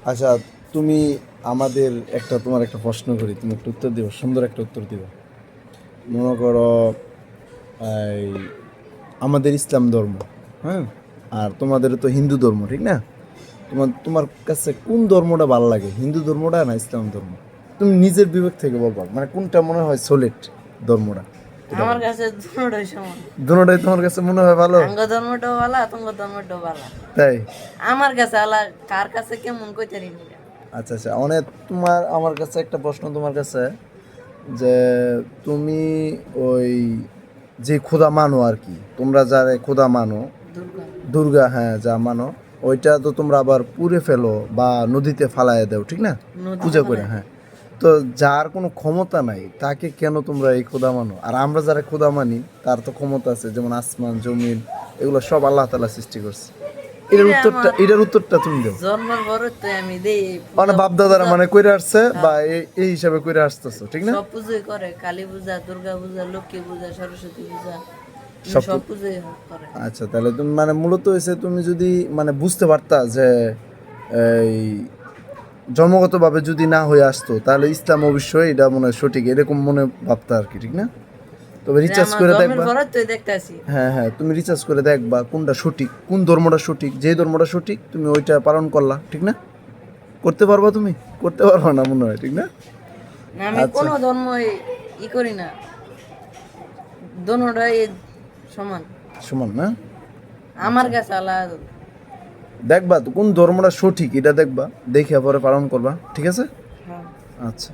আচ্ছা, তুমি আমাদের তোমার একটা প্রশ্ন করি, তুমি একটা উত্তর দিও, সুন্দর একটা উত্তর দিবা। মনে করো এই আমাদের ইসলাম ধর্ম, হ্যাঁ, আর তোমাদের তো হিন্দু ধর্ম, ঠিক না? তোমার কাছে কোন ধর্মটা ভালো লাগে, হিন্দু ধর্মটা না ইসলাম ধর্ম? তুমি নিজের বিবেক থেকে বলবা, মানে কোনটা মনে হয় সলিড ধর্মটা? আমার কাছে দুটোই সমান। দুটোটাই তোমার কাছে মনে হয় ভালো? আঙ্গ ধর্মটাও ভালো, তোমার ধর্মটাও ভালো। তাই? আমার কাছে আলা, কার কাছে কেমন কইতে রি না। আচ্ছা আচ্ছা, অনেক আমার কাছে একটা প্রশ্ন তোমার কাছে, যে তুমি ওই যে খোদা মানো আর কি, তোমরা যারা খোদা মানো, দুর্গা। দুর্গা, হ্যাঁ, যা মানো, ওইটা তো তোমরা আবার পুড়ে ফেলো বা নদীতে ফালায় দাও, ঠিক না? নদীতে পূজা করে, ফালায়। হ্যাঁ। তো যার কোনো ক্ষমতা নাই তাকে কেন তোমরা এই খোদা মানো? আর আমরা যারা খোদা মানি তার তো ক্ষমতা আছে, যেমন আসমান জমিন, এগুলো সব আল্লাহ তাআলা সৃষ্টি করছে। এটার উত্তরটা তুমি দাও। জন্মের পরে তো আমি দেই, মানে বাপ দাদারা মানে কইরা আসছে বা এই হিসাবে কইরা আসতেছো, ঠিক না? সব পূজাই করে, কালী পূজা, দুর্গা পূজা, লক্ষ্মী পূজা, সরস্বতী পূজা, সব পূজাই করে। আচ্ছা, তাহলে তুমি মানে মূলত হয়েছে, তুমি যদি মানে বুঝতে পারতা যে এই জন্মগতভাবে যদি না হয়ে আসতো, তাহলে ইসলাম অবশ্যই এটা মনে হয় সঠিক, এরকম মনে ভাবতা আর কি, ঠিক না? তবে রিচার্জ করে দেখবা। হ্যাঁ হ্যাঁ, তুমি রিচার্জ করে দেখবা কোনটা সঠিক, কোন ধর্মটা সঠিক। যে ধর্মটা সঠিক তুমি ওইটা পালন করলা, ঠিক না? করতে পারবা তুমি? করতে পারবা না মনে হয়, ঠিক না? আমি কোনো ধর্ম ই করি না, দোনোটাই সমান সমান না? আমার কাছে আলাদা। দেখবা তো কোন ধর্মটা সঠিক, এটা দেখবা, দেখে পরে পালন করবা, ঠিক আছে? হ্যাঁ। আচ্ছা।